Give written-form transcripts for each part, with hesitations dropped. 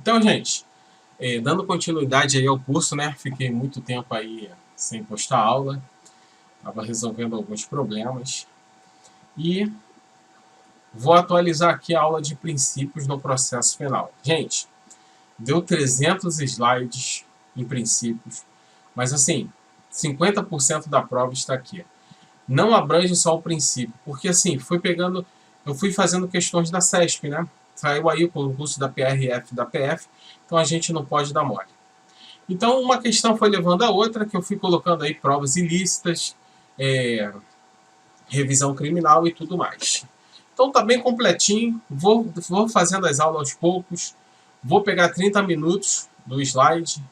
Então, gente, dando continuidade aí ao curso, né? Fiquei muito tempo aí sem postar aula, estava resolvendo alguns problemas e vou atualizar aqui a aula de princípios no processo penal. Gente, deu 300 slides em princípios, mas assim, 50% da prova está aqui. Não abrange só o princípio, porque assim, eu fui fazendo questões da CESP, né? Saiu aí o concurso da PRF e da PF, então a gente não pode dar mole. Então, uma questão foi levando a outra, que eu fui colocando aí provas ilícitas, revisão criminal e tudo mais. Então, tá bem completinho. Vou fazendo as aulas aos poucos. Vou pegar 30 minutos do slide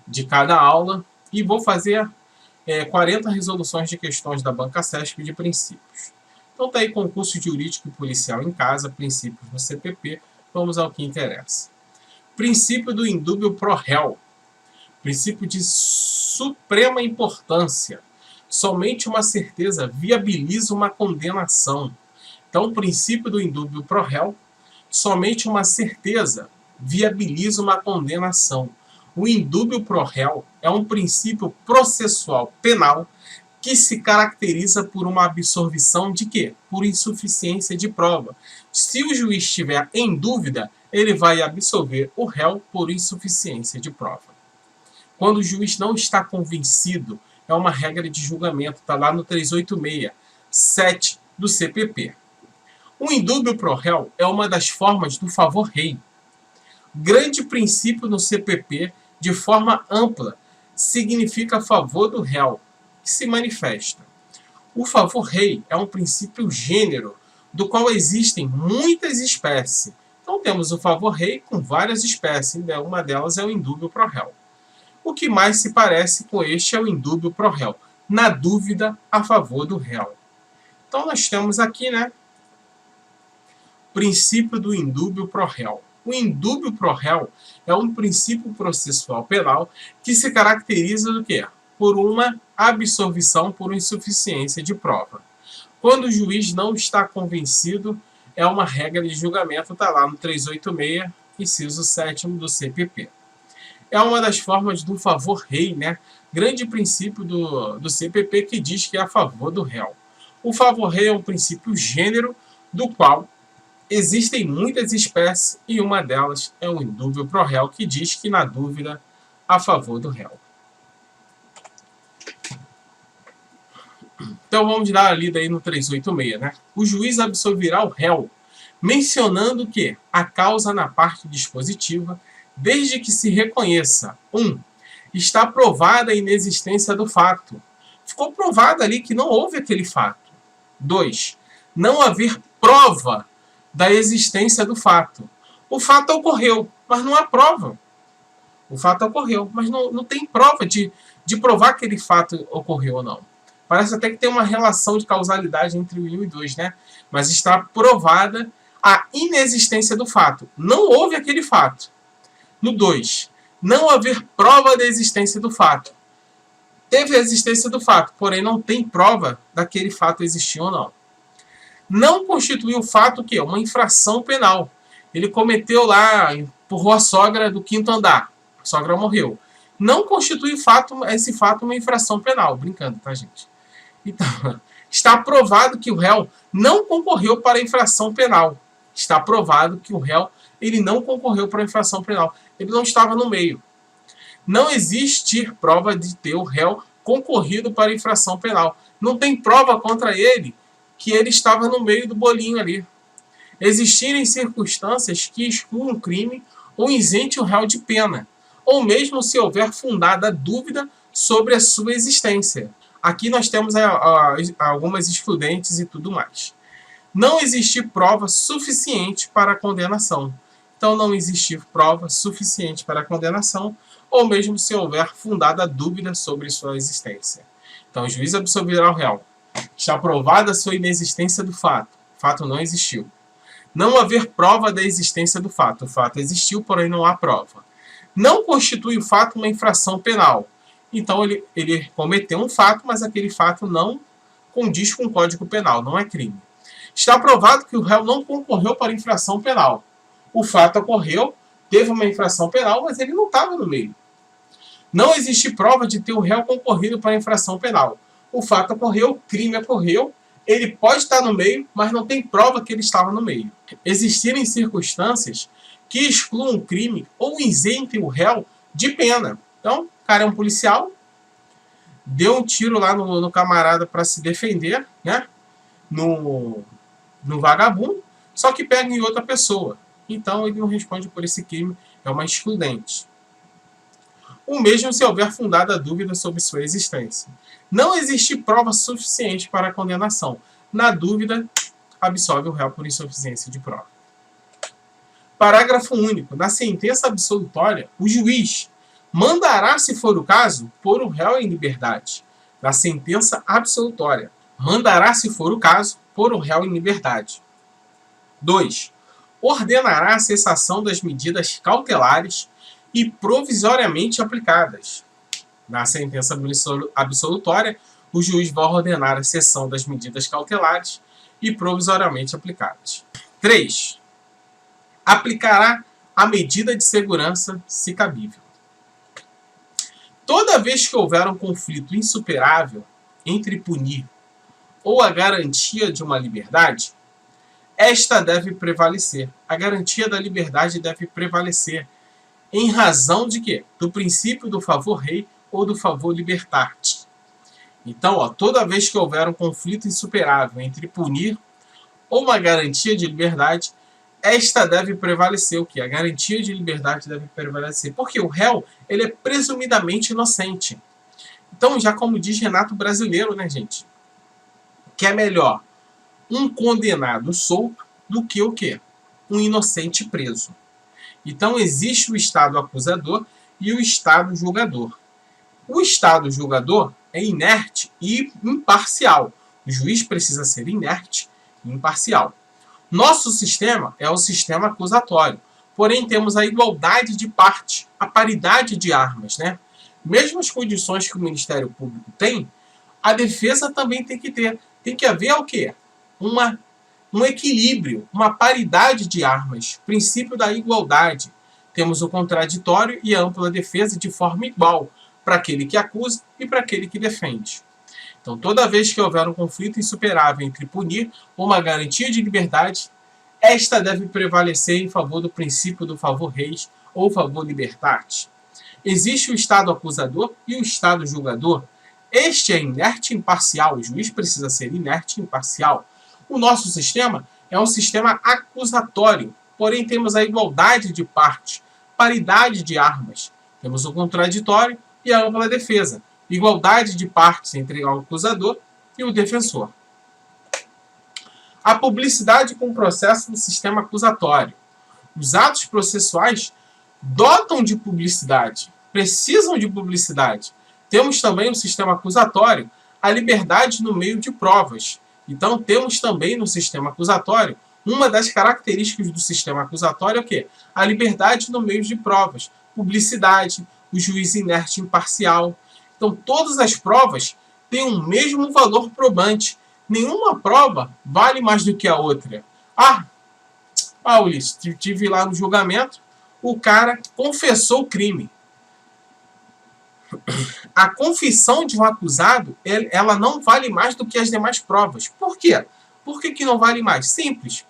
de cada aula e vou fazer 40 resoluções de questões da banca CESP de princípios. Então, tá aí concurso jurídico e policial em casa, princípios no CPP. Vamos ao que interessa. Princípio do indúbio pro réu. Princípio de suprema importância. Somente uma certeza viabiliza uma condenação. Então, o princípio do indúbio pro réu, somente uma certeza viabiliza uma condenação. O indúbio pro réu é um princípio processual penal que se caracteriza por uma absorção de quê? Por insuficiência de prova. Se o juiz estiver em dúvida, ele vai absolver o réu por insuficiência de prova. Quando o juiz não está convencido, é uma regra de julgamento, está lá no 386, 7 do CPP. O indúbio pro réu é uma das formas do favor rei. Grande princípio no CPP, de forma ampla, significa favor do réu, que se manifesta. O favor rei é um princípio gênero, do qual existem muitas espécies. Então temos o favor rei com várias espécies, uma delas é o indúbio pro réu. O que mais se parece com este é o indúbio pro réu, na dúvida a favor do réu. Então nós temos aqui, né, princípio do indúbio pro réu. O indúbio pro réu é um princípio processual penal que se caracteriza do quê? Por uma absolvição por insuficiência de prova. Quando o juiz não está convencido, é uma regra de julgamento, está lá no 386, inciso 7º do CPP. É uma das formas do favor rei, né? Grande princípio do CPP que diz que é a favor do réu. O favor rei é um princípio gênero do qual existem muitas espécies e uma delas é o indúbio pro réu que diz que na dúvida a favor do réu. Então vamos dar a lida aí no 386, né? O juiz absolverá o réu, mencionando que a causa na parte dispositiva, desde que se reconheça 1. Está provada a inexistência do fato. Ficou provado ali que não houve aquele fato. 2. Não haver prova da existência do fato. O fato ocorreu, mas não há prova. O fato ocorreu, mas não tem prova de provar que aquele fato ocorreu ou não. Parece até que tem uma relação de causalidade entre o 1 e o 2, né? Mas está provada a inexistência do fato. Não houve aquele fato. No 2, não haver prova da existência do fato. Teve a existência do fato, porém não tem prova daquele fato existir ou não. Não constitui o fato que é uma infração penal. Ele cometeu lá, empurrou a sogra do 5º andar. A sogra morreu. Não constitui esse fato uma infração penal. Brincando, tá, gente? Então, está provado que o réu não concorreu para a infração penal. Está provado que o réu ele não concorreu para a infração penal. Ele não estava no meio. Não existe prova de ter o réu concorrido para a infração penal. Não tem prova contra ele que ele estava no meio do bolinho ali. Existirem circunstâncias que excluam o crime ou isente o réu de pena, ou mesmo se houver fundada dúvida sobre a sua existência. Aqui nós temos algumas excludentes e tudo mais. Não existir prova suficiente para a condenação. Então, não existir prova suficiente para a condenação, ou mesmo se houver fundada dúvida sobre sua existência. Então, o juiz absolverá o réu. Está provada a sua inexistência do fato. O fato não existiu. Não haver prova da existência do fato. O fato existiu, porém não há prova. Não constitui o fato uma infração penal. Então, ele cometeu um fato, mas aquele fato não condiz com o Código Penal, não é crime. Está provado que o réu não concorreu para a infração penal. O fato ocorreu, teve uma infração penal, mas ele não estava no meio. Não existe prova de ter o réu concorrido para a infração penal. O fato ocorreu, o crime ocorreu, ele pode estar no meio, mas não tem prova que ele estava no meio. Existirem circunstâncias que excluam o crime ou isentem o réu de pena. Então, o cara é um policial, deu um tiro lá no camarada para se defender, né? No vagabundo, só que pega em outra pessoa. Então, ele não responde por esse crime, é uma excludente. O mesmo se houver fundada dúvida sobre sua existência. Não existe prova suficiente para a condenação. Na dúvida, absolve o réu por insuficiência de prova. Parágrafo único. Na sentença absolutória, o juiz mandará, se for o caso, pôr o réu em liberdade. Na sentença absolutória, mandará, se for o caso, pôr o réu em liberdade. 2. Ordenará a cessação das medidas cautelares e provisoriamente aplicadas. Na sentença absolutória, o juiz vai ordenar a cessão das medidas cautelares e provisoriamente aplicadas. 3. Aplicará a medida de segurança, se cabível. Toda vez que houver um conflito insuperável entre punir ou a garantia de uma liberdade, esta deve prevalecer. A garantia da liberdade deve prevalecer. Em razão de quê? Do princípio do favor rei ou do favor libertar-te. Então, toda vez que houver um conflito insuperável entre punir ou uma garantia de liberdade, esta deve prevalecer. O quê? A garantia de liberdade deve prevalecer. Porque o réu, ele é presumidamente inocente. Então, já como diz Renato Brasileiro, né, gente? Que é melhor um condenado solto do que o quê? Um inocente preso. Então, existe o Estado acusador e o Estado julgador. O Estado julgador é inerte e imparcial. O juiz precisa ser inerte e imparcial. Nosso sistema é o sistema acusatório. Porém, temos a igualdade de parte, a paridade de armas, né? Mesmo as condições que o Ministério Público tem, a defesa também tem que ter. Tem que haver o quê? Um equilíbrio, uma paridade de armas, princípio da igualdade. Temos o contraditório e a ampla defesa de forma igual para aquele que acusa e para aquele que defende. Então, toda vez que houver um conflito insuperável entre punir ou uma garantia de liberdade, esta deve prevalecer em favor do princípio do favor reis ou favor libertar-te. Existe o Estado acusador e o Estado julgador. Este é inerte e imparcial. O juiz precisa ser inerte e imparcial. O nosso sistema é um sistema acusatório, porém temos a igualdade de parte, paridade de armas. Temos o contraditório e a ampla defesa, igualdade de partes entre o acusador e o defensor. A publicidade com o processo no sistema acusatório. Os atos processuais dotam de publicidade, precisam de publicidade. Temos também no sistema acusatório a liberdade no meio de provas. Então, temos também no sistema acusatório, uma das características do sistema acusatório é o quê? A liberdade no meio de provas, publicidade, o juiz inerte e imparcial. Então, todas as provas têm o mesmo valor probante. Nenhuma prova vale mais do que a outra. Ulisses, estive lá no julgamento, o cara confessou o crime. A confissão de um acusado, ela não vale mais do que as demais provas. Por quê? Por que não vale mais? Simples.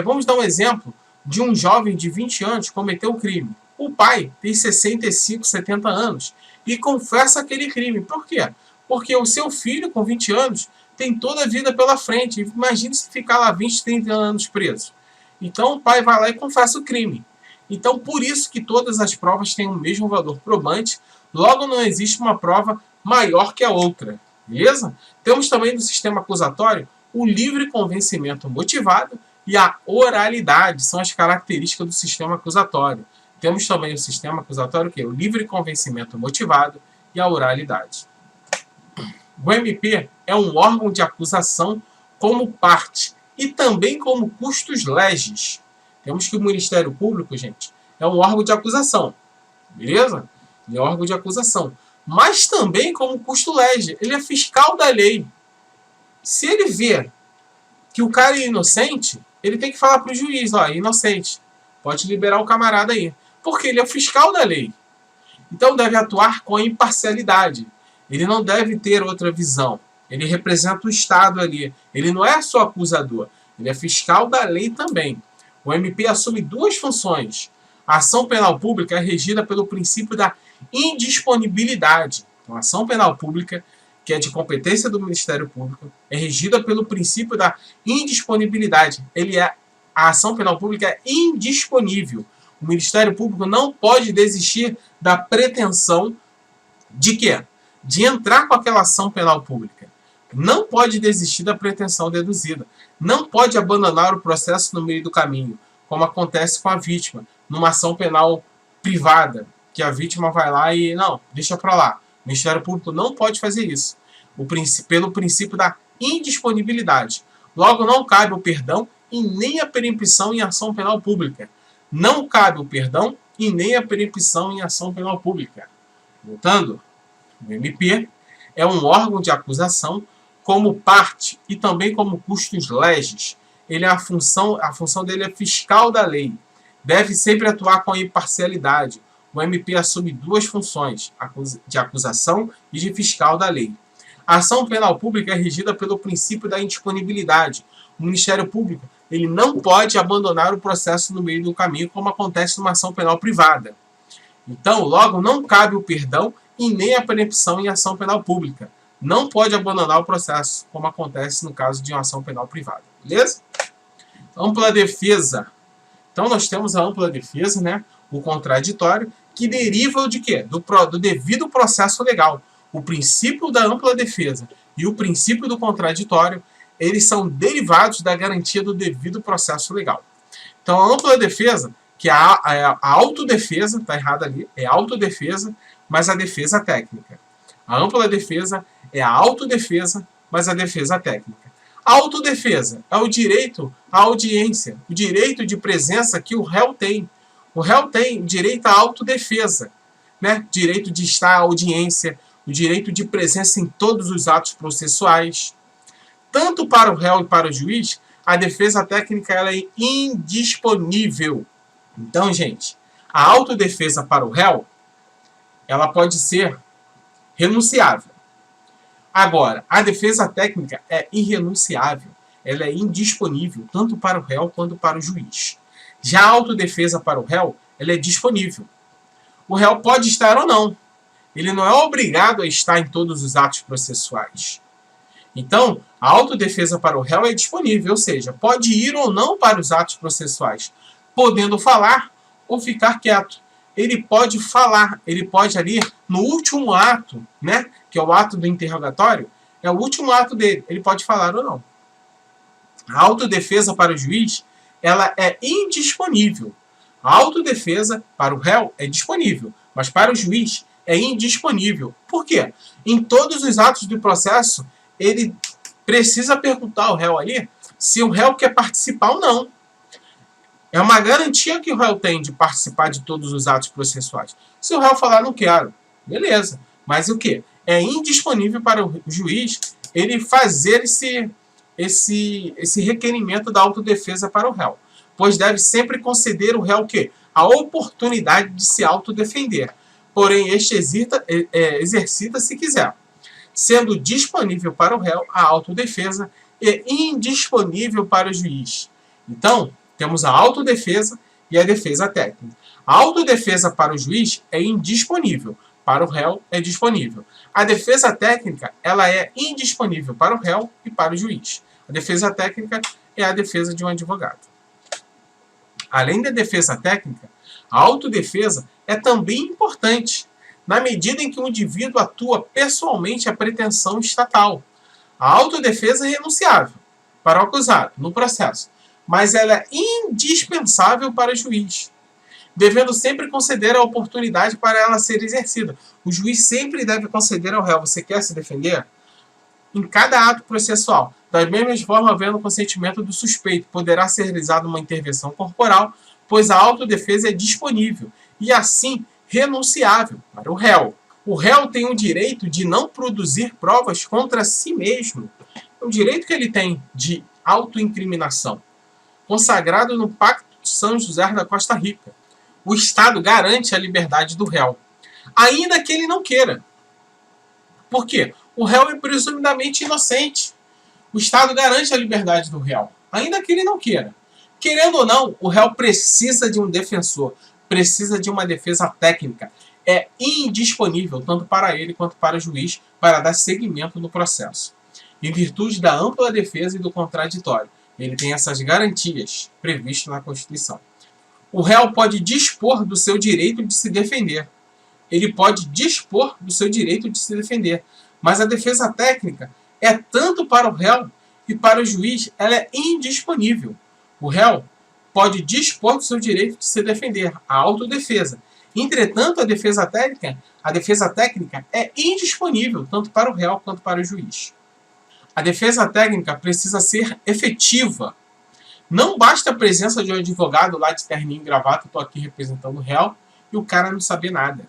Vamos dar um exemplo de um jovem de 20 anos que cometeu um crime. O pai tem 65, 70 anos e confessa aquele crime. Por quê? Porque o seu filho, com 20 anos, tem toda a vida pela frente. Imagine se ficar lá 20, 30 anos preso. Então, o pai vai lá e confessa o crime. Então, por isso que todas as provas têm o mesmo valor probante. Logo, não existe uma prova maior que a outra. Beleza? Temos também no sistema acusatório o livre convencimento motivado e a oralidade. São as características do sistema acusatório. Temos também o sistema acusatório, que é o livre convencimento motivado e a oralidade. O MP é um órgão de acusação como parte e também como custos legis. Temos que o Ministério Público, gente, é um órgão de acusação. Beleza? Ele é um órgão de acusação. Mas também como custo lege. Ele é fiscal da lei. Se ele vê que o cara é inocente, ele tem que falar para o juiz, é inocente. pode liberar o camarada aí. Porque ele é o fiscal da lei. Então deve atuar com imparcialidade. Ele não deve ter outra visão. Ele representa o Estado ali. Ele não é só acusador. Ele é fiscal da lei também. O MP assume duas funções. A ação penal pública é regida pelo princípio da indisponibilidade. Então, a ação penal pública, que é de competência do Ministério Público, é regida pelo princípio da indisponibilidade. A ação penal pública é indisponível. O Ministério Público não pode desistir da pretensão de quê? De entrar com aquela ação penal pública. Não pode desistir da pretensão deduzida. Não pode abandonar o processo no meio do caminho, como acontece com a vítima, numa ação penal privada, que a vítima vai lá e, não, deixa para lá. O Ministério Público não pode fazer isso, pelo princípio da indisponibilidade. Logo, não cabe o perdão e nem a perempção em ação penal pública. Não cabe o perdão e nem a perempção em ação penal pública. Voltando, o MP é um órgão de acusação como parte e também como custos legis. A função dele é fiscal da lei. Deve sempre atuar com imparcialidade. O MP assume duas funções, de acusação e de fiscal da lei. A ação penal pública é regida pelo princípio da indisponibilidade. O Ministério Público ele não pode abandonar o processo no meio do caminho, como acontece numa ação penal privada. Então, logo, não cabe o perdão e nem a perempção em ação penal pública. Não pode abandonar o processo, como acontece no caso de uma ação penal privada. Beleza? Ampla defesa. Então, nós temos a ampla defesa, né? O contraditório, que deriva de quê? Do devido processo legal. O princípio da ampla defesa e o princípio do contraditório, eles são derivados da garantia do devido processo legal. Então, a ampla defesa, que é a autodefesa, está errado ali, é autodefesa, mas a defesa técnica. A ampla defesa é a autodefesa, mas a defesa técnica. A autodefesa é o direito à audiência, o direito de presença que o réu tem. O réu tem direito à autodefesa, né? Direito de estar à audiência, o direito de presença em todos os atos processuais. Tanto para o réu e para o juiz, a defesa técnica ela é indisponível. Então, gente, a autodefesa para o réu, ela pode ser renunciável. Agora, a defesa técnica é irrenunciável. Ela é indisponível, tanto para o réu quanto para o juiz. Já a autodefesa para o réu, ela é disponível. O réu pode estar ou não. Ele não é obrigado a estar em todos os atos processuais. Então, a autodefesa para o réu é disponível, ou seja, pode ir ou não para os atos processuais, podendo falar ou ficar quieto. Ele pode falar, ele pode ali, no último ato, né, que é o ato do interrogatório, é o último ato dele, ele pode falar ou não. A autodefesa para o juiz, ela é indisponível. A autodefesa para o réu é disponível, mas para o juiz é indisponível. Por quê? Em todos os atos do processo, ele precisa perguntar ao réu ali se o réu quer participar ou não. É uma garantia que o réu tem de participar de todos os atos processuais. Se o réu falar não quero, beleza. Mas o quê? É indisponível para o juiz ele fazer esse requerimento da autodefesa para o réu. Pois deve sempre conceder o réu o quê? A oportunidade de se autodefender. Porém, este exercita se quiser. Sendo disponível para o réu a autodefesa e indisponível para o juiz. Então, temos a autodefesa e a defesa técnica. A autodefesa para o juiz é indisponível, para o réu é disponível. A defesa técnica ela é indisponível para o réu e para o juiz. A defesa técnica é a defesa de um advogado. Além da defesa técnica, a autodefesa é também importante, na medida em que o indivíduo atua pessoalmente à pretensão estatal. A autodefesa é renunciável para o acusado no processo, mas ela é indispensável para o juiz, devendo sempre conceder a oportunidade para ela ser exercida. O juiz sempre deve conceder ao réu: você quer se defender? Em cada ato processual. Da mesma forma, havendo consentimento do suspeito, poderá ser realizada uma intervenção corporal, pois a autodefesa é disponível e, assim, renunciável para o réu. O réu tem o direito de não produzir provas contra si mesmo. É o direito que ele tem de autoincriminação, consagrado no pacto São José da Costa Rica. O Estado garante a liberdade do réu, ainda que ele não queira. Por quê? O réu é presumidamente inocente. O Estado garante a liberdade do réu, ainda que ele não queira. Querendo ou não, o réu precisa de um defensor, precisa de uma defesa técnica. É indisponível, tanto para ele quanto para o juiz, para dar seguimento no processo. Em virtude da ampla defesa e do contraditório, ele tem essas garantias previstas na Constituição. O réu pode dispor do seu direito de se defender. Ele pode dispor do seu direito de se defender. Mas a defesa técnica é tanto para o réu e para o juiz, ela é indisponível. O réu pode dispor do seu direito de se defender, a autodefesa. Entretanto, a defesa técnica é indisponível tanto para o réu quanto para o juiz. A defesa técnica precisa ser efetiva. Não basta a presença de um advogado lá de terninho e gravata, estou aqui representando o réu, e o cara não saber nada.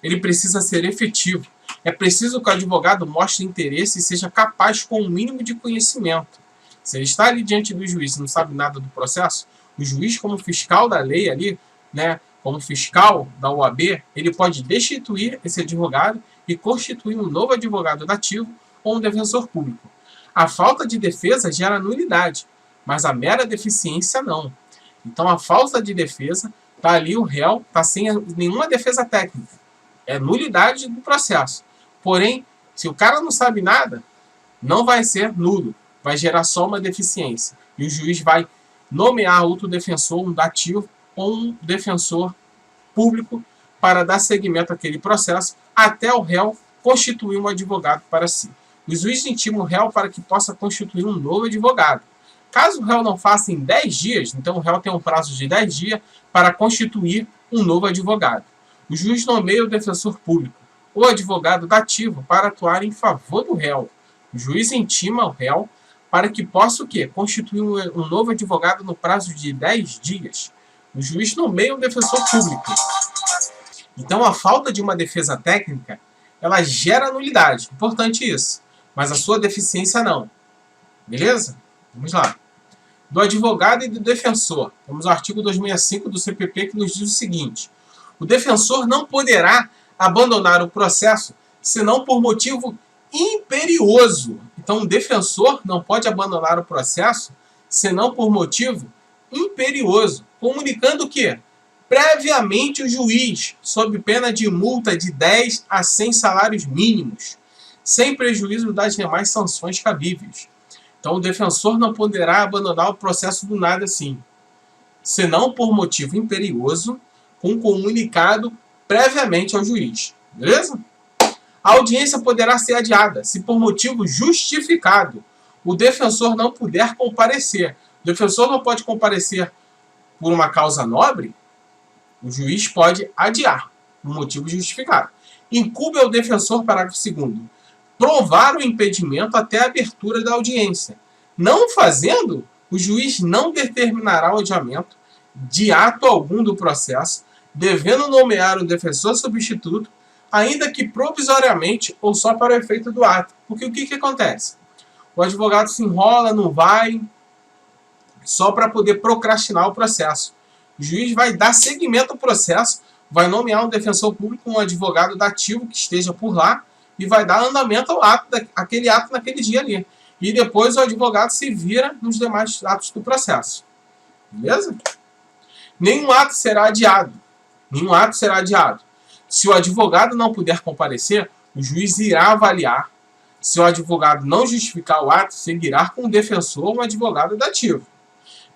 Ele precisa ser efetivo. É preciso que o advogado mostre interesse e seja capaz com o mínimo de conhecimento. Se ele está ali diante do juiz e não sabe nada do processo, o juiz, como fiscal da lei ali, né, como fiscal da OAB, ele pode destituir esse advogado e constituir um novo advogado dativo ou um defensor público. A falta de defesa gera nulidade, mas a mera deficiência não. Então a falta de defesa, está ali o réu, está sem nenhuma defesa técnica. É nulidade do processo. Porém, se o cara não sabe nada, não vai ser nulo. Vai gerar só uma deficiência. E o juiz vai nomear outro defensor, um dativo ou um defensor público para dar seguimento àquele processo até o réu constituir um advogado para si. O juiz intima o réu para que possa constituir um novo advogado. Caso o réu não faça em 10 dias, então o réu tem um prazo de 10 dias para constituir um novo advogado. O juiz nomeia o defensor público ou advogado dativo para atuar em favor do réu. O juiz intima o réu para que possa o quê? Constituir um novo advogado no prazo de 10 dias. O juiz nomeia o defensor público. Então, a falta de uma defesa técnica, ela gera nulidade. Importante isso. Mas a sua deficiência não. Beleza? Vamos lá. Do advogado e do defensor. Temos o artigo 265 do CPP que nos diz o seguinte: o defensor não poderá abandonar o processo senão por motivo imperioso. Então, o defensor não pode abandonar o processo senão por motivo imperioso, comunicando o quê? Previamente o juiz, sob pena de multa de 10 a 100 salários mínimos, sem prejuízo das demais sanções cabíveis. Então, o defensor não poderá abandonar o processo do nada assim, senão por motivo imperioso, com comunicado previamente ao juiz. Beleza? A audiência poderá ser adiada, se por motivo justificado o defensor não puder comparecer. O defensor não pode comparecer por uma causa nobre, o juiz pode adiar, por motivo justificado. Incumbe ao defensor, parágrafo 2º, provar o impedimento até a abertura da audiência. Não fazendo, o juiz não determinará o adiamento de ato algum do processo, devendo nomear um defensor substituto, ainda que provisoriamente ou só para o efeito do ato. Porque o que acontece? O advogado se enrola, não vai, só para poder procrastinar o processo. O juiz vai dar seguimento ao processo, vai nomear um defensor público, um advogado dativo que esteja por lá, e vai dar andamento ao ato, aquele ato naquele dia ali. E depois o advogado se vira nos demais atos do processo. Beleza? Nenhum ato será adiado. Nenhum ato será adiado. Se o advogado não puder comparecer, o juiz irá avaliar. Se o advogado não justificar o ato, seguirá com o defensor ou um advogado dativo.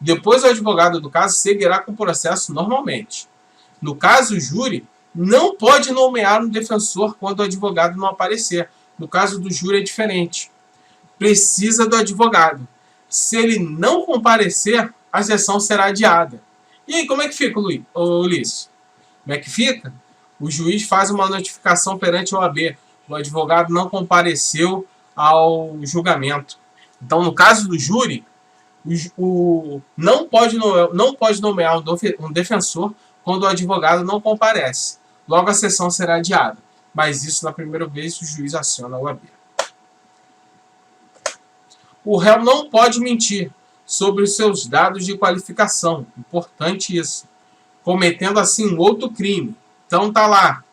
Depois o advogado do caso seguirá com o processo normalmente. No caso, o júri não pode nomear um defensor quando o advogado não aparecer. No caso do júri é diferente. Precisa do advogado. Se ele não comparecer, a sessão será adiada. E aí, como é que fica, Ulisses? Como é que fica? O juiz faz uma notificação perante a OAB. O advogado não compareceu ao julgamento. Então, no caso do júri, não pode nomear um defensor quando o advogado não comparece. Logo, a sessão será adiada. Mas isso, na primeira vez, o juiz aciona a OAB. O réu não pode mentir. sobre os seus dados de qualificação. Importante isso. Cometendo assim um outro crime. Então tá lá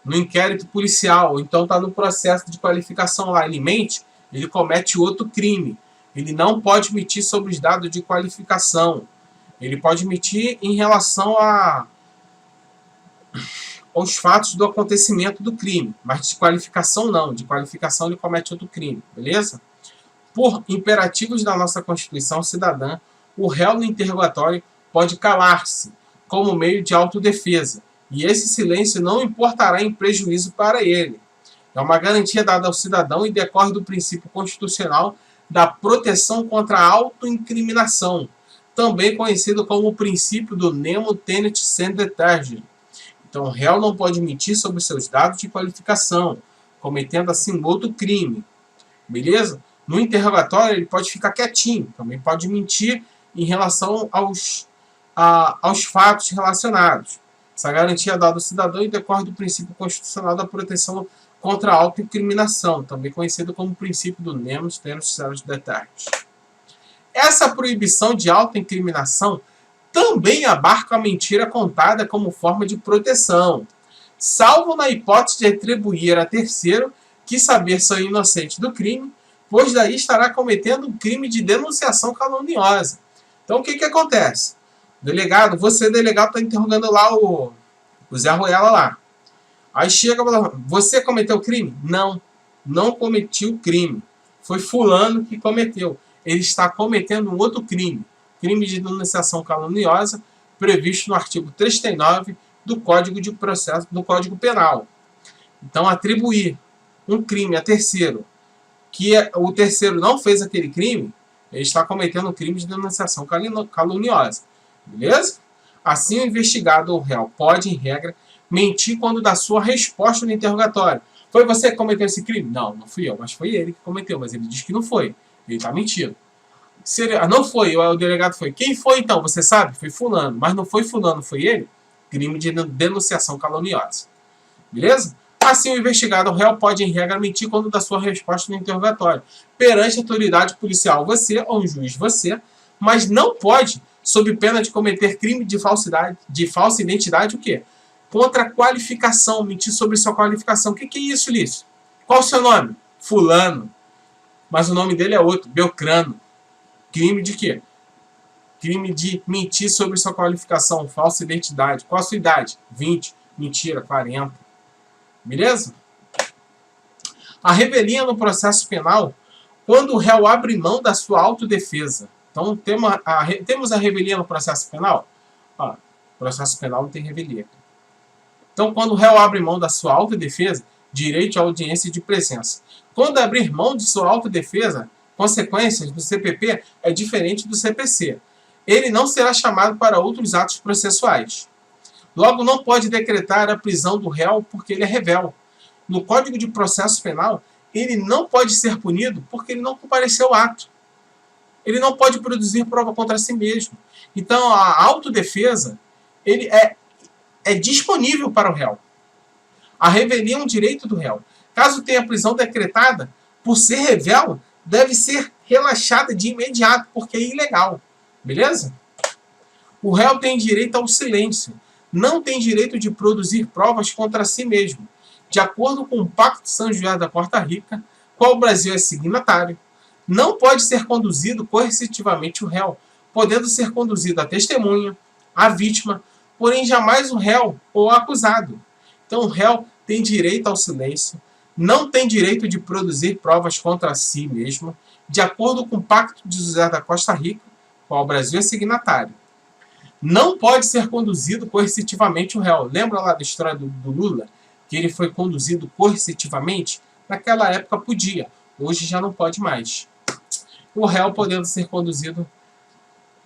no inquérito policial, então tá no processo de qualificação lá, ele mente, ele comete outro crime. Ele não pode mentir sobre os dados de qualificação. Ele pode mentir em relação aos fatos do acontecimento do crime, mas de qualificação não. De qualificação ele comete outro crime, beleza? Por imperativos da nossa Constituição cidadã, o réu no interrogatório pode calar-se como meio de autodefesa, e esse silêncio não importará em prejuízo para ele. É uma garantia dada ao cidadão e decorre do princípio constitucional da proteção contra a autoincriminação, também conhecido como o princípio do nemo tenet sed detergere. Então, o réu não pode mentir sobre seus dados de qualificação, cometendo assim outro crime. Beleza? No interrogatório, ele pode ficar quietinho, também pode mentir em relação aos fatos relacionados. Essa garantia é dada ao cidadão e decorre do princípio constitucional da proteção contra a autoincriminação, também conhecido como o princípio do nemo tenet sed detergere. Essa proibição de autoincriminação também abarca a mentira contada como forma de proteção, salvo na hipótese de atribuir a terceiro que saber ser inocente do crime, pois daí estará cometendo um crime de denunciação caluniosa. Então o que acontece? Delegado, você delegado está interrogando lá o Zé Ruela lá. Aí chega e fala, você cometeu o crime? Não, não cometi o crime. Foi fulano que cometeu. Ele está cometendo um outro crime. Crime de denunciação caluniosa, previsto no artigo 339 do Código de Processo, do Código Penal. Então, atribuir um crime a terceiro, que o terceiro não fez aquele crime, ele está cometendo um crime de denunciação caluniosa. Beleza? Assim, o investigado ou réu pode, em regra, mentir quando dá sua resposta no interrogatório. Foi você que cometeu esse crime? Não, não fui eu, mas foi ele que cometeu. Mas ele diz que não foi. Ele está mentindo. Se ele, não foi, o delegado foi. Quem foi então? Você sabe? Foi fulano. Mas não foi fulano, foi ele? Crime de denunciação caluniosa. Beleza? Assim, o investigado ou réu pode, em regra, mentir quando dá sua resposta no interrogatório. Perante a autoridade policial, você, ou um juiz, você, mas não pode, sob pena de cometer crime de falsidade, de falsa identidade, o quê? Contra a qualificação, mentir sobre sua qualificação. O que é isso, Lício? Qual o seu nome? Fulano. Mas o nome dele é outro, Belcrano. Crime de quê? Crime de mentir sobre sua qualificação, falsa identidade. Qual a sua idade? 20. Mentira, 40. Beleza? A revelia no processo penal, quando o réu abre mão da sua autodefesa. Então, temos a revelia no processo penal? Ó, processo penal não tem revelia. Então, quando o réu abre mão da sua autodefesa, direito à audiência de presença. Quando abrir mão de sua autodefesa, consequências do CPP é diferente do CPC. Ele não será chamado para outros atos processuais. Logo, não pode decretar a prisão do réu porque ele é revel. No Código de Processo Penal, ele não pode ser punido porque ele não compareceu ao ato. Ele não pode produzir prova contra si mesmo. Então, a autodefesa ele é disponível para o réu. A revelia é um direito do réu. Caso tenha prisão decretada, por ser revel, deve ser relaxada de imediato, porque é ilegal. Beleza? O réu tem direito ao silêncio. Não tem direito de produzir provas contra si mesmo. De acordo com o Pacto de São José da Costa Rica, qual o Brasil é signatário, não pode ser conduzido coercitivamente o réu, podendo ser conduzido a testemunha, a vítima, porém jamais o réu ou o acusado. Então o réu tem direito ao silêncio, não tem direito de produzir provas contra si mesmo, de acordo com o Pacto de José da Costa Rica, qual o Brasil é signatário. Não pode ser conduzido coercitivamente o réu. Lembra lá da história do Lula? Que ele foi conduzido coercitivamente? Naquela época podia, hoje já não pode mais. O réu podendo ser conduzido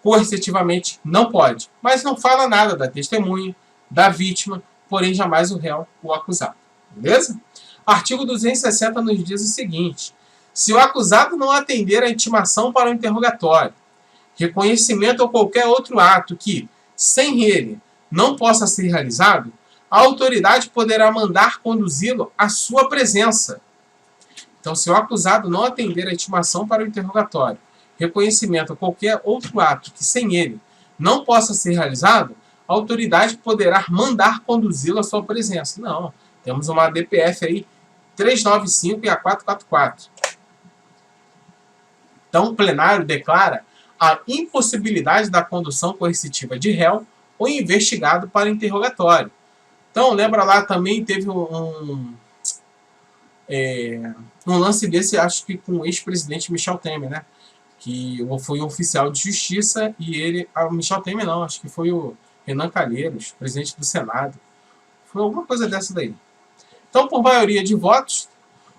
coercitivamente não pode. Mas não fala nada da testemunha, da vítima, porém jamais o réu ou o acusado. Beleza? Artigo 260 nos diz o seguinte: se o acusado não atender à intimação para o interrogatório, reconhecimento ou qualquer outro ato que, sem ele, não possa ser realizado, a autoridade poderá mandar conduzi-lo à sua presença. Então, se o acusado não atender à intimação para o interrogatório, reconhecimento ou qualquer outro ato que sem ele não possa ser realizado, a autoridade poderá mandar conduzi-lo à sua presença. Não, temos uma DPF aí 395 e a 444. Então, o plenário declara a impossibilidade da condução coercitiva de réu ou investigado para interrogatório. Então, lembra lá também, teve um lance desse, acho que com o ex-presidente Michel Temer, né? Que foi um oficial de justiça e o Michel Temer não, acho que foi o Renan Calheiros, presidente do Senado. Foi alguma coisa dessa daí. Então, por maioria de votos,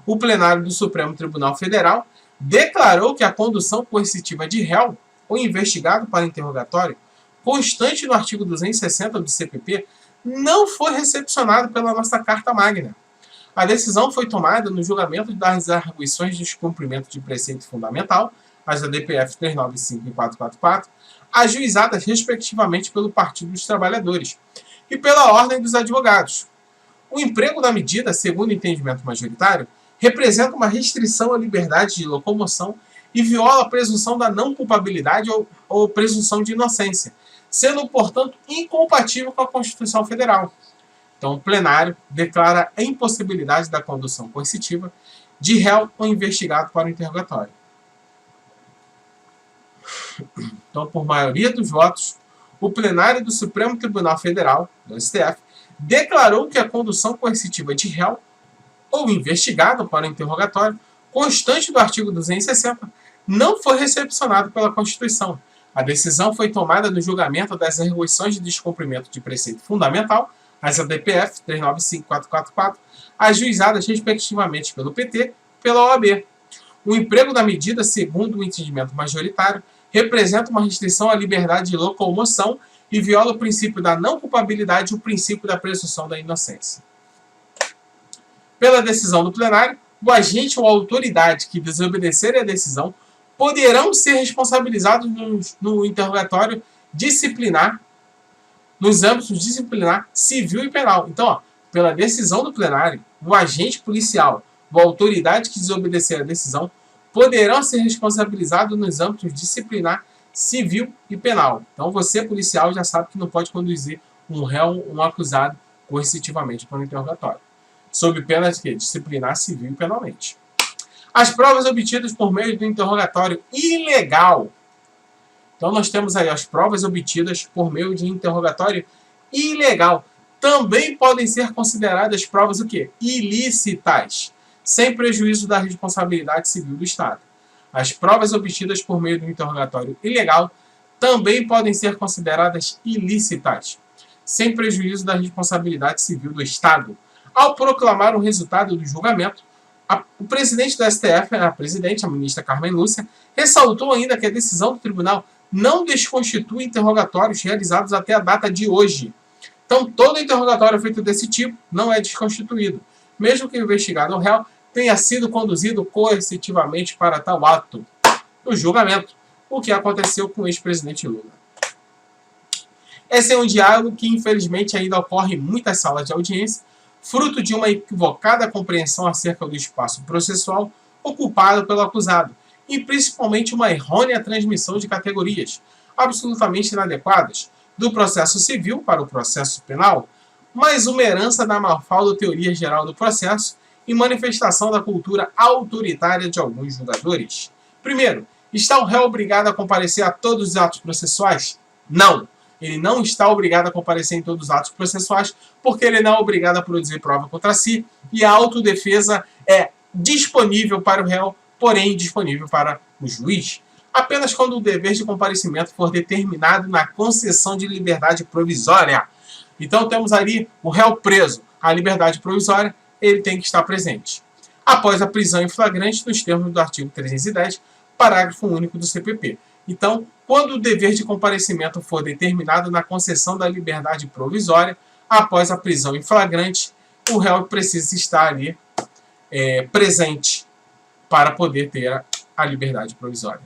o plenário do Supremo Tribunal Federal declarou que a condução coercitiva de réu ou investigado para interrogatório, constante no artigo 260 do CPP, não foi recepcionado pela nossa Carta Magna. A decisão foi tomada no julgamento das arguições de descumprimento de preceito fundamental, as ADPF 395 e 444, ajuizadas respectivamente pelo Partido dos Trabalhadores e pela Ordem dos Advogados. O emprego da medida, segundo o entendimento majoritário, representa uma restrição à liberdade de locomoção e viola a presunção da não culpabilidade ou presunção de inocência, sendo, portanto, incompatível com a Constituição Federal. Então, o plenário declara a impossibilidade da condução coercitiva de réu ou investigado para o interrogatório. Então, por maioria dos votos, o plenário do Supremo Tribunal Federal, do STF, declarou que a condução coercitiva de réu ou investigado para o interrogatório, constante do artigo 260, não foi recepcionado pela Constituição. A decisão foi tomada no julgamento das arguições de descumprimento de preceito fundamental, as ADPF 395 e 444, ajuizadas respectivamente pelo PT e pela OAB. O emprego da medida, segundo o entendimento majoritário, representa uma restrição à liberdade de locomoção e viola o princípio da não culpabilidade e o princípio da presunção da inocência. Pela decisão do plenário, o agente ou a autoridade que desobedecerem a decisão poderão ser responsabilizados no interrogatório disciplinar, nos âmbitos disciplinar, civil e penal. Então, pela decisão do plenário, o agente policial ou a autoridade que desobedecer a decisão poderão ser responsabilizados nos âmbitos disciplinar, civil e penal. Então, você, policial, já sabe que não pode conduzir um réu, um acusado, coercitivamente para o interrogatório, sob pena de disciplinar, civil e penalmente. As provas obtidas por meio do interrogatório ilegal. Então, nós temos aí as provas obtidas por meio de interrogatório ilegal. Também podem ser consideradas provas o quê? Ilícitas, sem prejuízo da responsabilidade civil do Estado. As provas obtidas por meio do interrogatório ilegal também podem ser consideradas ilícitas, sem prejuízo da responsabilidade civil do Estado. Ao proclamar o resultado do julgamento, o presidente do STF, a ministra Carmen Lúcia, ressaltou ainda que a decisão do tribunal não desconstitui interrogatórios realizados até a data de hoje. Então, todo interrogatório feito desse tipo não é desconstituído, mesmo que o investigado ou réu tenha sido conduzido coercitivamente para tal ato do julgamento, o que aconteceu com o ex-presidente Lula. Esse é um diálogo que, infelizmente, ainda ocorre em muitas salas de audiência, fruto de uma equivocada compreensão acerca do espaço processual ocupado pelo acusado, e principalmente uma errônea transmissão de categorias, absolutamente inadequadas, do processo civil para o processo penal, mas uma herança da mafalda teoria geral do processo e manifestação da cultura autoritária de alguns julgadores. Primeiro, está o réu obrigado a comparecer a todos os atos processuais? Não. Ele não está obrigado a comparecer em todos os atos processuais, porque ele não é obrigado a produzir prova contra si, e a autodefesa é disponível para o réu, porém disponível para o juiz, apenas quando o dever de comparecimento for determinado na concessão de liberdade provisória. Então temos ali o réu preso, a liberdade provisória, ele tem que estar presente. Após a prisão em flagrante, nos termos do artigo 310, parágrafo único do CPP. Então, quando o dever de comparecimento for determinado na concessão da liberdade provisória, após a prisão em flagrante, o réu precisa estar ali presente para poder ter a liberdade provisória.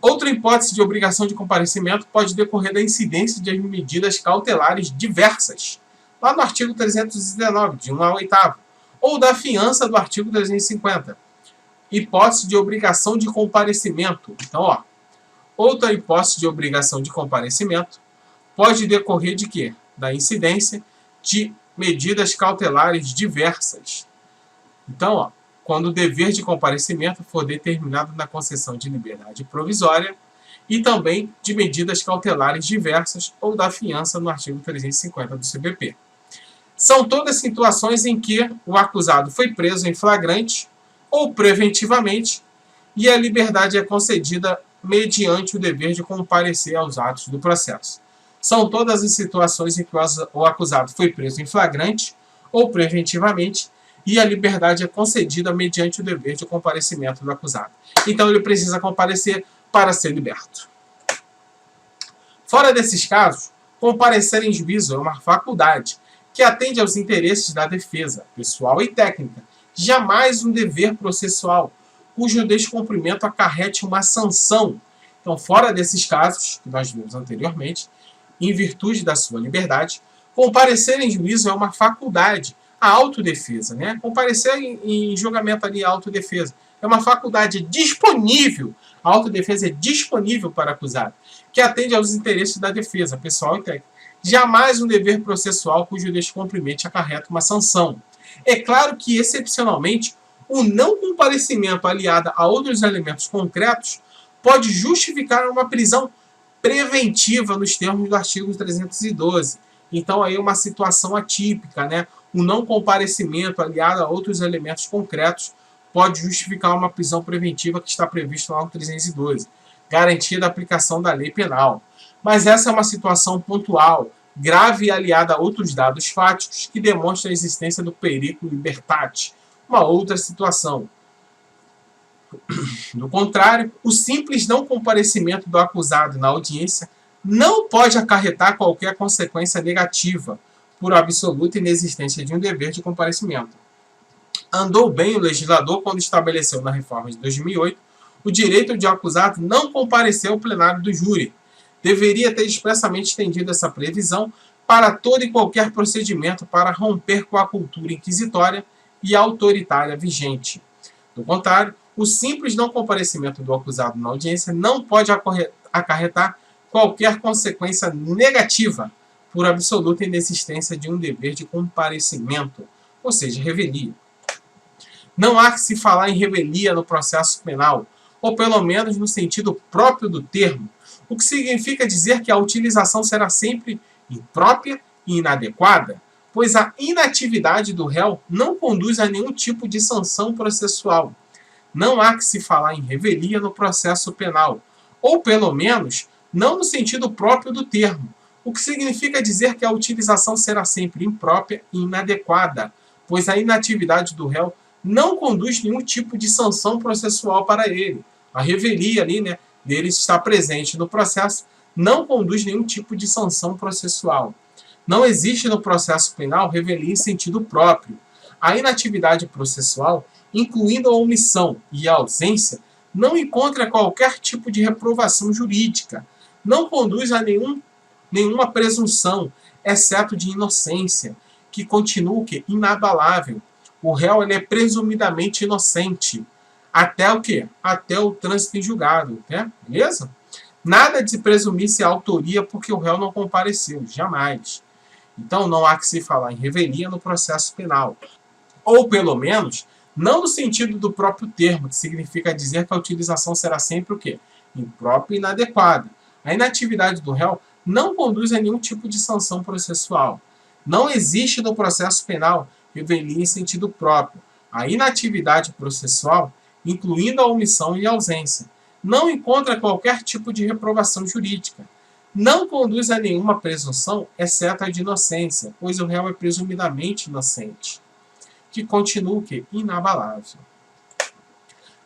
Outra hipótese de obrigação de comparecimento pode decorrer da incidência de medidas cautelares diversas, lá no artigo 319, de 1 a 8º, ou da fiança do artigo 350. hipótese de obrigação de comparecimento. Então, ó, outra hipótese de obrigação de comparecimento pode decorrer de quê? Da incidência de medidas cautelares diversas. Então, ó, quando o dever de comparecimento for determinado na concessão de liberdade provisória e também de medidas cautelares diversas ou da fiança no artigo 350 do CPP. São todas situações em que o acusado foi preso em flagrante ou preventivamente e a liberdade é concedida mediante o dever de comparecer aos atos do processo. São todas as situações em que o acusado foi preso em flagrante ou preventivamente e a liberdade é concedida mediante o dever de comparecimento do acusado. Então ele precisa comparecer para ser liberto. Fora desses casos, comparecer em juízo é uma faculdade que atende aos interesses da defesa, pessoal e técnica, jamais um dever processual, cujo descumprimento acarrete uma sanção. Então, fora desses casos, que nós vimos anteriormente, em virtude da sua liberdade, comparecer em juízo é uma faculdade, a autodefesa, né? Comparecer em julgamento ali, a autodefesa, é uma faculdade disponível, a autodefesa é disponível para acusado, que atende aos interesses da defesa, pessoal e técnica. Jamais um dever processual cujo descumprimento acarreta uma sanção. É claro que, excepcionalmente, o não comparecimento aliado a outros elementos concretos pode justificar uma prisão preventiva nos termos do artigo 312. Então, aí é uma situação atípica, né? O não comparecimento aliado a outros elementos concretos pode justificar uma prisão preventiva que está previsto no artigo 312, garantia da aplicação da lei penal. Mas essa é uma situação pontual, grave e aliada a outros dados fáticos que demonstram a existência do perigo libertate, uma outra situação. Do contrário, o simples não comparecimento do acusado na audiência não pode acarretar qualquer consequência negativa, por absoluta inexistência de um dever de comparecimento. Andou bem o legislador quando estabeleceu na reforma de 2008 o direito de acusado não comparecer ao plenário do júri. Deveria ter expressamente estendido essa previsão para todo e qualquer procedimento para romper com a cultura inquisitória e autoritária vigente. Do contrário, o simples não comparecimento do acusado na audiência não pode acarretar qualquer consequência negativa por absoluta inexistência de um dever de comparecimento, ou seja, revelia. Não há que se falar em revelia no processo penal, ou pelo menos no sentido próprio do termo, o que significa dizer que a utilização será sempre imprópria e inadequada, pois a inatividade do réu não conduz a nenhum tipo de sanção processual. Não há que se falar em revelia no processo penal, ou pelo menos não no sentido próprio do termo, o que significa dizer que a utilização será sempre imprópria e inadequada, pois a inatividade do réu não conduz nenhum tipo de sanção processual para ele. A revelia ali, né, dele estar presente no processo não conduz nenhum tipo de sanção processual. Não existe no processo penal revelia em sentido próprio. A inatividade processual, incluindo a omissão e a ausência, não encontra qualquer tipo de reprovação jurídica, não conduz a nenhuma presunção, exceto de inocência, que continua inabalável. O réu ele é presumidamente inocente. Até o quê? Até o trânsito em julgado, né? Beleza? Nada de presumir-se a autoria porque o réu não compareceu, jamais. Então não há que se falar em revelia no processo penal. Ou pelo menos, não no sentido do próprio termo, que significa dizer que a utilização será sempre o quê? Imprópria e inadequada. A inatividade do réu não conduz a nenhum tipo de sanção processual. Não existe no processo penal revelia em sentido próprio. A inatividade processual, incluindo a omissão e a ausência, não encontra qualquer tipo de reprovação jurídica. Não conduz a nenhuma presunção, exceto a de inocência, pois o réu é presumidamente inocente, que continua o quê? Inabalável.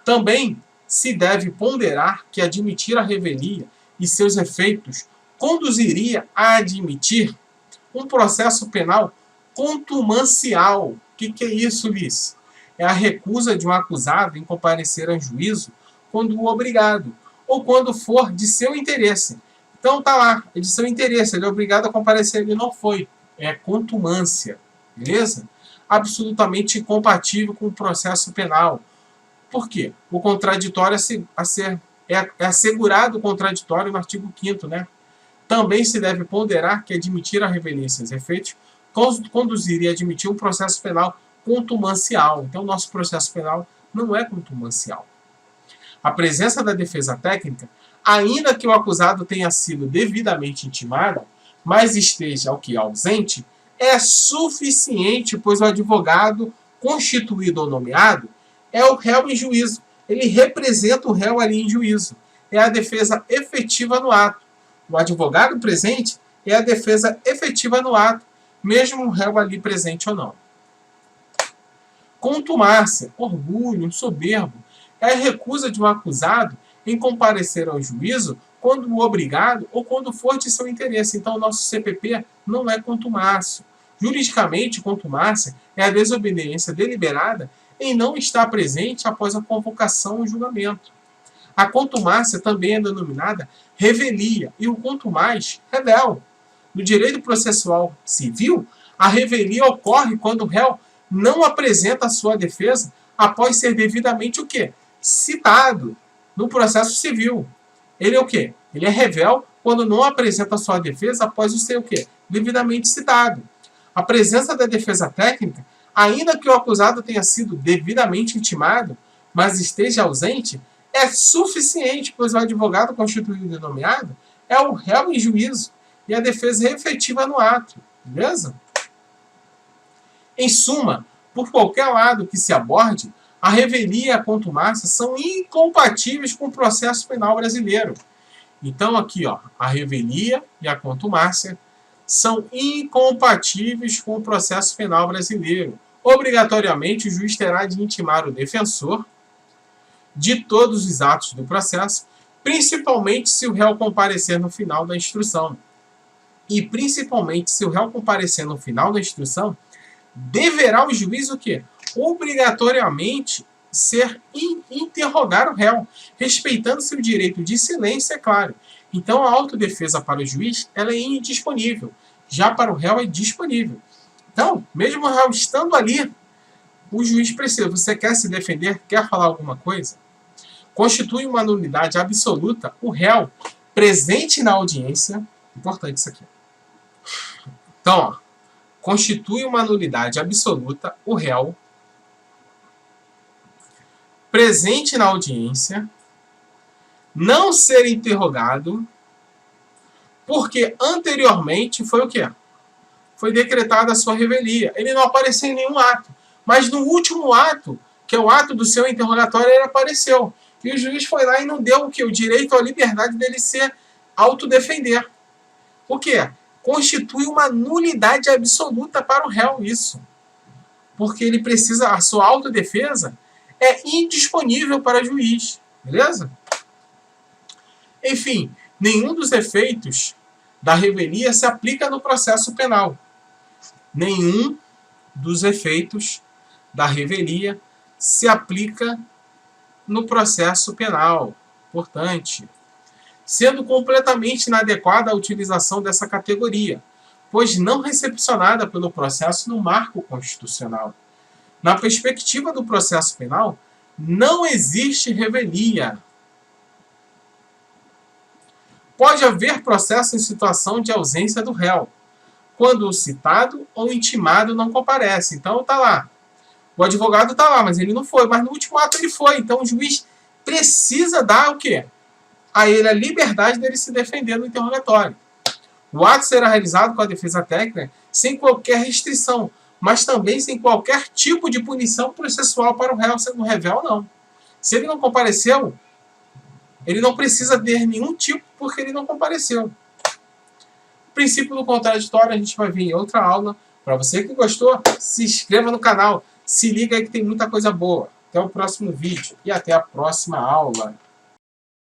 Também se deve ponderar que admitir a revelia e seus efeitos conduziria a admitir um processo penal contumacial. O que é isso, Liz? É a recusa de um acusado em comparecer a juízo quando o obrigado, ou quando for de seu interesse. Então tá lá, é de seu interesse, ele é obrigado a comparecer, ele não foi. É contumância, beleza? Absolutamente incompatível com o processo penal. Por quê? O contraditório é assegurado o contraditório no artigo 5º, né? Também se deve ponderar que admitir a revelia em seus efeitos conduziria a admitir um processo penal contumacial. Então, o nosso processo penal não é contumacial. A presença da defesa técnica, ainda que o acusado tenha sido devidamente intimado, mas esteja ausente, é suficiente, pois o advogado constituído ou nomeado é o réu em juízo. Ele representa o réu ali em juízo. É a defesa efetiva no ato. O advogado presente é a defesa efetiva no ato, mesmo o réu ali presente ou não. Contumácia, orgulho, soberbo, é a recusa de um acusado em comparecer ao juízo quando obrigado ou quando for de seu interesse. Então, o nosso CPP não é contumácio. Juridicamente, contumácia é a desobediência deliberada em não estar presente após a convocação ou julgamento. A contumácia também é denominada revelia e o contumaz, revel. No direito processual civil, a revelia ocorre quando o réu não apresenta a sua defesa após ser devidamente o quê? Citado no processo civil. Ele é o quê? Ele é revel quando não apresenta a sua defesa após o ser o quê? Devidamente citado. A presença da defesa técnica, ainda que o acusado tenha sido devidamente intimado, mas esteja ausente, é suficiente, pois o advogado constituído e nomeado é o réu em juízo e a defesa é efetiva no ato. Beleza? Em suma, por qualquer lado que se aborde, a revelia e a contumácia são incompatíveis com o processo penal brasileiro. Então, aqui, ó, a revelia e a contumácia são incompatíveis com o processo penal brasileiro. Obrigatoriamente, o juiz terá de intimar o defensor de todos os atos do processo, principalmente se o réu comparecer no final da instrução. E principalmente se o réu comparecer no final da instrução, deverá o juiz o quê? Obrigatoriamente interrogar o réu, respeitando-se o direito de silêncio, é claro. Então, a autodefesa para o juiz ela é indisponível. Já para o réu é disponível. Então, mesmo o réu estando ali, o juiz precisa. Você quer se defender? Quer falar alguma coisa? Constitui uma nulidade absoluta o réu presente na audiência. Importante isso aqui. Então, ó, constitui uma nulidade absoluta o réu presente na audiência não ser interrogado porque anteriormente foi o quê? Foi decretada a sua revelia. Ele não apareceu em nenhum ato. Mas no último ato, que é o ato do seu interrogatório, ele apareceu. E o juiz foi lá e não deu o quê? O direito à liberdade dele se autodefender. O quê? Constitui uma nulidade absoluta para o réu isso. Porque ele precisa, a sua autodefesa é indisponível para o juiz. Beleza? Enfim, nenhum dos efeitos da revelia se aplica no processo penal. Nenhum dos efeitos da revelia se aplica no processo penal. Importante. Sendo completamente inadequada a utilização dessa categoria, pois não recepcionada pelo processo no marco constitucional. Na perspectiva do processo penal, não existe revelia. Pode haver processo em situação de ausência do réu, quando o citado ou intimado não comparece. Então está lá. O advogado está lá, mas ele não foi. Mas no último ato ele foi. Então o juiz precisa dar o quê? A ele a liberdade dele se defender no interrogatório. O ato será realizado com a defesa técnica sem qualquer restrição, mas também sem qualquer tipo de punição processual para o réu, sendo revel não. Se ele não compareceu, ele não precisa ter nenhum tipo porque ele não compareceu. O princípio do contraditório a gente vai ver em outra aula. Para você que gostou, se inscreva no canal. Se liga aí que tem muita coisa boa. Até o próximo vídeo e até a próxima aula.